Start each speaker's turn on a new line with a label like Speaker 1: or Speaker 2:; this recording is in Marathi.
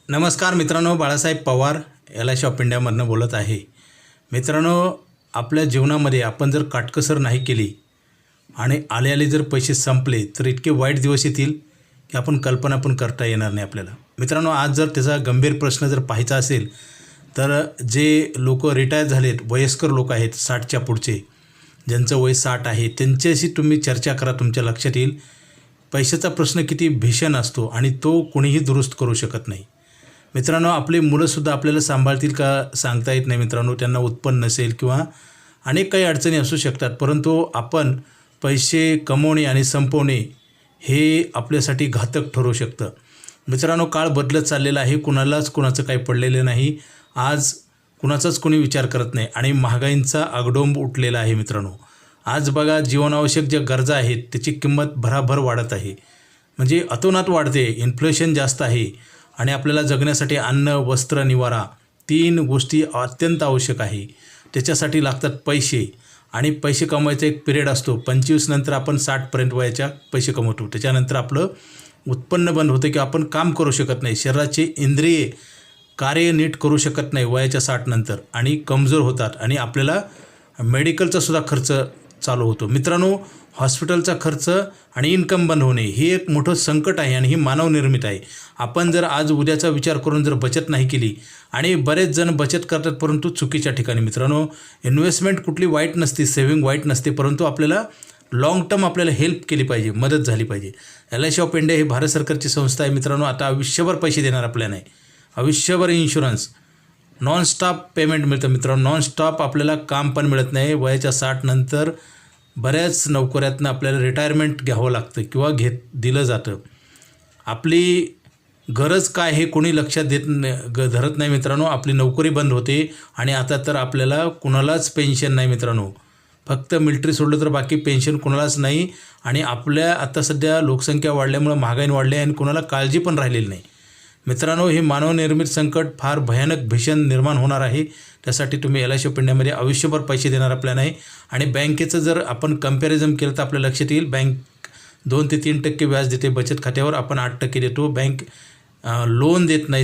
Speaker 1: नमस्कार मित्रांनो, बाळासाहेब पवार LIC ऑफ इंडियामधनं बोलत आहे. मित्रांनो, आपल्या जीवनामध्ये आपण जर काटकसर नाही केली आणि आले जर पैसे संपले तर इतके वाईट दिवस येतील की आपण कल्पना पण करता येणार नाही आपल्याला. मित्रांनो, आज जर त्याचा गंभीर प्रश्न जर पाहायचा असेल तर जे लोक रिटायर झालेत, वयस्कर लोक आहेत, 60च्या पुढचे, ज्यांचं वय 60 आहे, त्यांच्याशी तुम्ही चर्चा करा. तुमच्या लक्षात येईल पैशाचा प्रश्न किती भीषण असतो आणि तो कोणीही दुरुस्त करू शकत नाही. मित्रांनो, आपली मुलंसुद्धा आपल्याला सांभाळतील का सांगता येत नाही. मित्रांनो, त्यांना उत्पन्न नसेल किंवा अनेक काही अडचणी असू शकतात, परंतु आपण पैसे कमवणे आणि संपवणे हे आपल्यासाठी घातक ठरू शकतं. मित्रांनो, काळ बदलत चाललेला आहे, कुणाचं काही पडलेलं नाही. आज कुणाचाच कोणी विचार करत नाही आणि महागाईंचा आगडोंब उठलेला आहे. मित्रांनो, आज बघा, जीवनावश्यक ज्या गरजा आहेत त्याची किंमत भराभर वाढत आहे, म्हणजे अतोनात वाढते. इन्फ्लेशन जास्त आहे आणि आपल्याला जगण्यासाठी अन्न, वस्त्र, निवारा 3 गोष्टी अत्यंत आवश्यक आहे. त्याच्यासाठी लागतात पैसे आणि पैसे कमवायचा एक पिरियड असतो. 25 नंतर आपण 60पर्यंत वयाच्या पैसे कमवतो. त्याच्यानंतर आपलं उत्पन्न बंद होतं की आपण काम करू शकत नाही. शरीराची इंद्रिये कार्य नीट करू शकत नाही वयाच्या 60 नंतर आणि कमजोर होतात आणि आपल्याला मेडिकलचा सुद्धा खर्च चालू होतो. मित्रांनो, हॉस्पिटलचा खर्च आणि इन्कम बंद होणे ही एक मोठं संकट आहे आणि ही मानवनिर्मित आहे. आपण जर आज उद्याचा विचार करून जर बचत नाही केली, आणि बरेच जण बचत करतात परंतु चुकीच्या ठिकाणी. मित्रांनो, इन्व्हेस्टमेंट कुठली वाईट नसते, सेव्हिंग वाईट नसते, परंतु आपल्याला लाँग टर्म आपल्याला हेल्प केली पाहिजे, मदत झाली पाहिजे. LIC ऑफ इंडिया ही भारत सरकारची संस्था आहे. मित्रांनो, आता आयुष्यभर पैसे देणार आपल्याला नाही, आयुष्यभर इन्शुरन्स, नॉनस्टॉप पेमेंट मिळतं. मित्रांनो, नॉनस्टॉप आपल्याला काम पण मिळत नाही. वयाच्या 60 नंतर बऱ्याच नोकऱ्यातनं आपल्याला रिटायरमेंट घ्यावं लागतं किंवा दिलं जातं. आपली गरज काय हे कोणी लक्षात धरत नाही. मित्रांनो, आपली नोकरी बंद होते आणि आता तर आपल्याला कुणालाच पेन्शन नाही. मित्रांनो, फक्त मिलिटरी सोडलं तर बाकी पेन्शन कुणालाच नाही. आणि आपल्या आता सध्या लोकसंख्या वाढल्यामुळं महागाई वाढली आणि कुणाला काळजी पण राहिलेली नाही. मित्रांनो, हे मानवनिर्मित संकट फार भयानक भीषण निर्माण होणार आहे. त्यासाठी तुम्ही LIC ऑफ इंडियामध्ये आयुष्यभर पैसे देणार आपल्याला नाही. आणि बँकेचं जर आपण कंपॅरिझन केलं तर आपल्या लक्षात येईल, बँक 2 ते 3% व्याज देते बचत खात्यावर, आपण 8% देतो. बँक लोन देत नाही.